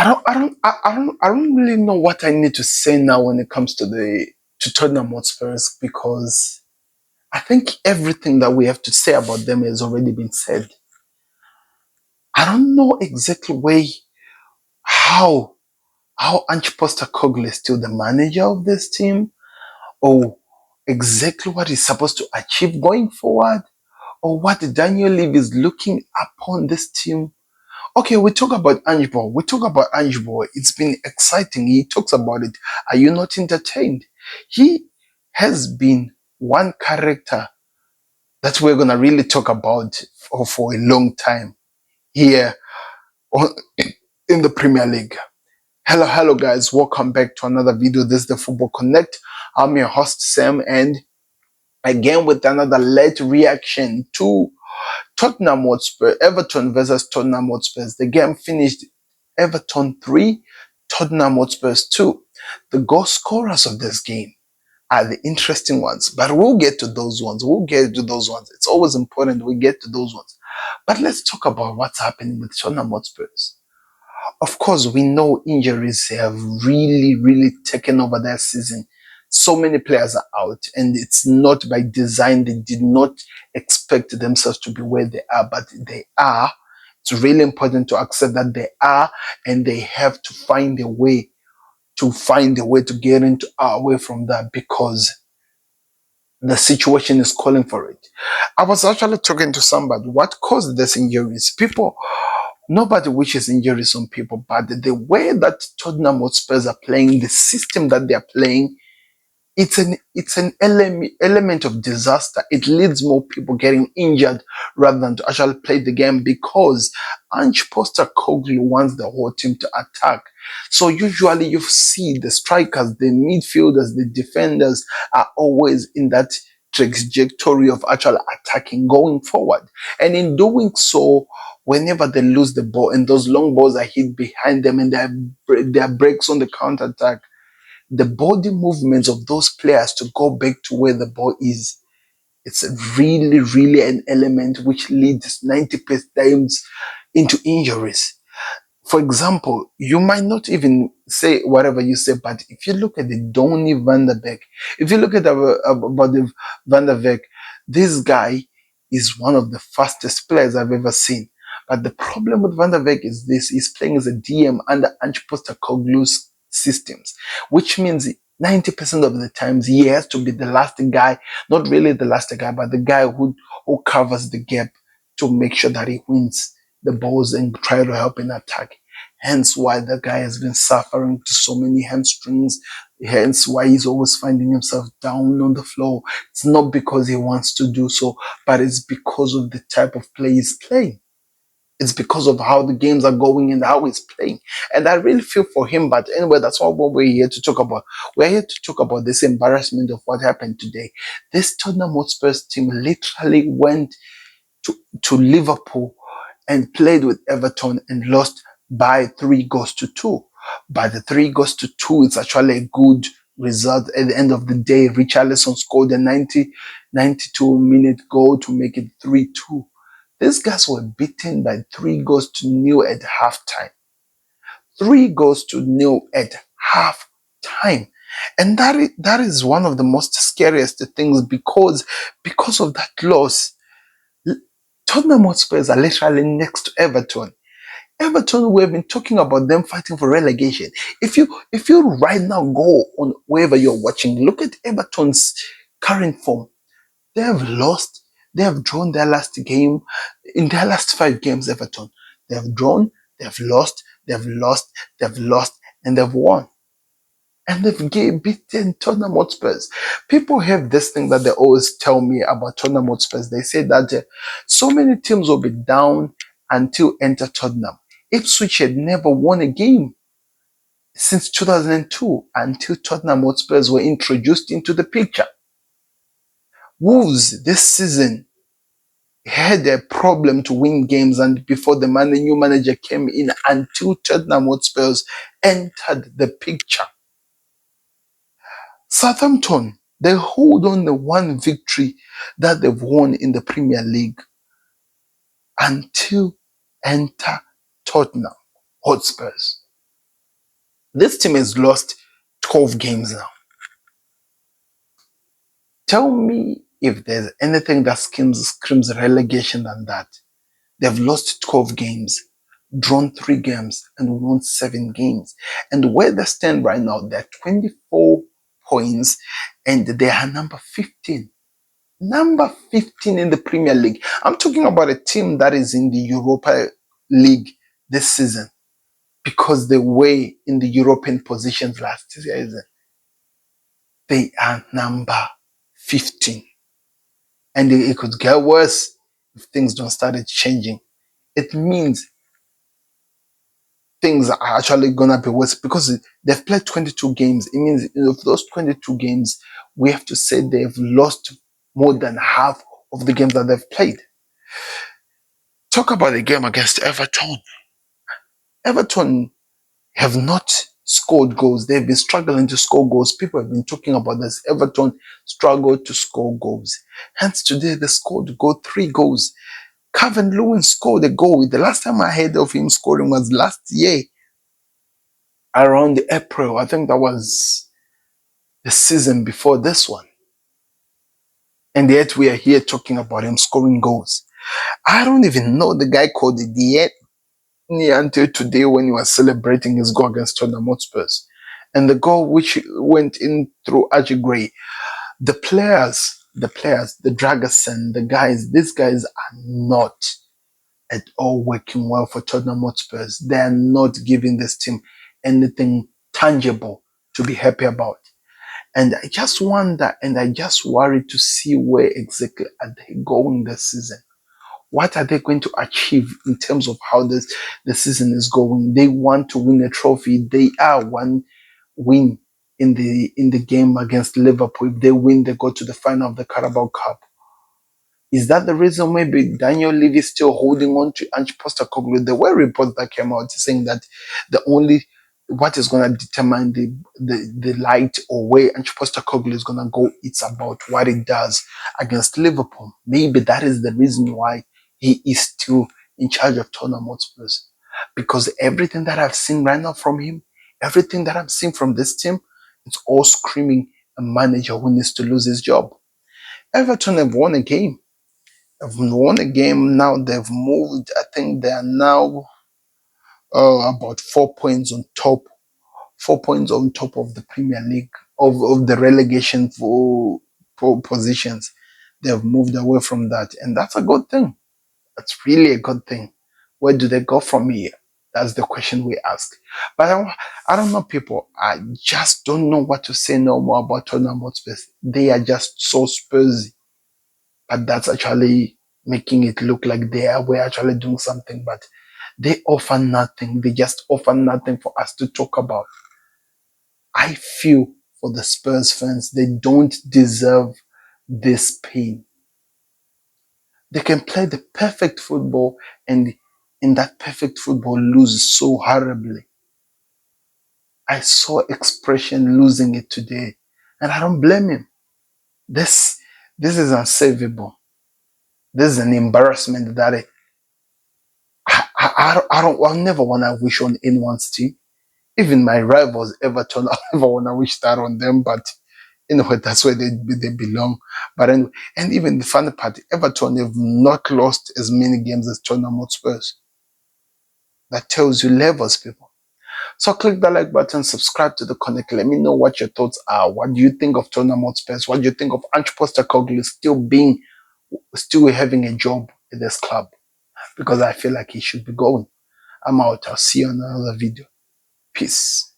I don't really know what I need to say now when it comes to Tottenham Hotspurs, because I think everything that we have to say about them has already been said. I don't know exactly how Ange Postecoglou is still the manager of this team, or exactly what he's supposed to achieve going forward, or what Daniel Levy is looking upon this team. Okay, we talk about Ange Ball. We talk about Ange Ball. It's been exciting. He talks about it. Are you not entertained? He has been one character that we're going to really talk about for a long time here in the Premier League. Hello, guys. Welcome back to another video. This is the Football Connect. I'm your host, Sam, and again with another late reaction to Tottenham Hotspur, Everton versus Tottenham Hotspurs. The game finished Everton 3, Tottenham Hotspurs 2. The goal scorers of this game are the interesting ones, but we'll get to those ones. It's always important we get to those ones. But let's talk about what's happening with Tottenham Hotspurs. Of course, we know injuries have really taken over their season. So many players are out, and it's not by design. They did not expect themselves to be where they are, but they are. It's really important to accept that they are, and they have to find a way to get away from that, because the situation is calling for it. I was actually talking to somebody. What caused this injuries? Nobody wishes injuries on people, but the way that Tottenham Hotspurs are playing, the system that they are playing, it's an element of disaster. It leads more people getting injured rather than to actually play the game, because Ange Postecoglou wants the whole team to attack. So usually you see the strikers, the midfielders, the defenders are always in that trajectory of actually attacking going forward. And in doing so, whenever they lose the ball and those long balls are hit behind them and there are breaks on the counter attack, the body movements of those players to go back to where the ball is, it's really an element which leads 90% times into injuries. For example, you might not even say whatever you say, but if you look at the Donny van der Beek, if you look at about the Van der Beek, this guy is one of the fastest players I've ever seen. But the problem with Van der Beek is this: he's playing as a DM under Ange Postecoglou's systems, which means 90% of the times he has to be the last guy, not really the last guy, but the guy who covers the gap to make sure that he wins the balls and try to help in attack. Hence why the guy has been suffering to so many hamstrings. Hence why he's always finding himself down on the floor. It's not because he wants to do so, but it's because of the type of play he's playing. It's because of how the games are going and how he's playing. And I really feel for him. But anyway, that's what we're here to talk about. We're here to talk about this embarrassment of what happened today. This Tottenham Hotspurs team literally went to Liverpool and played with Everton and lost by 3-2. But the 3-2 is actually a good result. At the end of the day, Richarlison scored a 92-minute goal to make it 3-2. These guys were beaten by 3-0 at halftime. 3-0 at halftime. And that is one of the most scariest things, because of that loss, Tottenham Hotspurs are literally next to Everton. Everton, we have been talking about them fighting for relegation. If you right now go on wherever you're watching, look at Everton's current form. They have lost. They have drawn their last game. In their last 5 games, Everton, they have drawn, they have lost, they have lost, they have lost, and they've won. And they've beaten Tottenham Hotspurs. People have this thing that they always tell me about Tottenham Hotspurs. They say that so many teams will be down until enter Tottenham. Ipswich had never won a game since 2002 until Tottenham Hotspurs were introduced into the picture. Wolves this season had a problem to win games, and before the new manager came in, until Tottenham Hotspurs entered the picture. Southampton, they hold on the one victory that they've won in the Premier League until enter Tottenham Hotspurs. This team has lost 12 games now. Tell me if there's anything that screams relegation than that. They've lost 12 games, drawn 3 games, and won 7 games. And where they stand right now, they're 24 points and they are number 15. Number 15 in the Premier League. I'm talking about a team that is in the Europa League this season because they were in the European positions last season. They are number 15. And it could get worse if things don't start changing. It means things are actually gonna be worse because they've played 22 games. It means of those 22 games, we have to say they've lost more than half of the games that they've played. Talk about the game against Everton. Everton have not scored goals. They've been struggling to score goals. People have been talking about this. Everton struggled to score goals. Hence today they scored 3 goals. Calvin Lewin scored a goal. The last time I heard of him scoring was last year around April. I think that was the season before this one. And yet we are here talking about him scoring goals. I don't even know the guy called Diet until today when he was celebrating his goal against Tottenham Spurs. And the goal which went in through Archie Gray. The players, the Dragerson, the guys, these guys are not at all working well for Tottenham Spurs. They are not giving this team anything tangible to be happy about. And I just wonder and I just worry to see where exactly are they going this season. What are they going to achieve in terms of how the season is going? They want to win a trophy. They are one win in the game against Liverpool. If they win, they go to the final of the Carabao Cup. Is that the reason maybe Daniel Levy is still holding on to Ange Postecoglou? There were reports that came out saying that what is going to determine the light or where Ange Postecoglou is going to go, it's about what it does against Liverpool. Maybe that is the reason why he is still in charge of Tottenham Hotspurs. Because everything that I've seen right now from him, everything that I'm seeing from this team, it's all screaming a manager who needs to lose his job. Everton have won a game. Have won a game now. They've moved. I think they are now about 4 points on top. 4 points on top of the Premier League, of the relegation for positions. They've moved away from that. And that's a good thing. That's really a good thing. Where do they go from here? That's the question we ask. But I don't know, people. I just don't know what to say no more about Tottenham Hotspur. They are just so Spursy. But that's actually making it look like we're actually doing something. But they offer nothing. They just offer nothing for us to talk about. I feel for the Spurs fans, they don't deserve this pain. They can play the perfect football and in that perfect football lose so horribly. I saw Expression losing it today and I don't blame him. This is unsavable. This is an embarrassment that I'll never want to wish on anyone's team. Even my rivals Everton, I never want to wish that on them, but anyway, that's where they belong. But anyway, and even the funny part, Everton have not lost as many games as Tottenham Hotspurs. That tells you levels, people. So click the like button, subscribe to the Connect. Let me know what your thoughts are. What do you think of Tottenham Hotspurs? What do you think of Ange Postecoglou still having a job at this club? Because I feel like he should be going. I'm out. I'll see you on another video. Peace.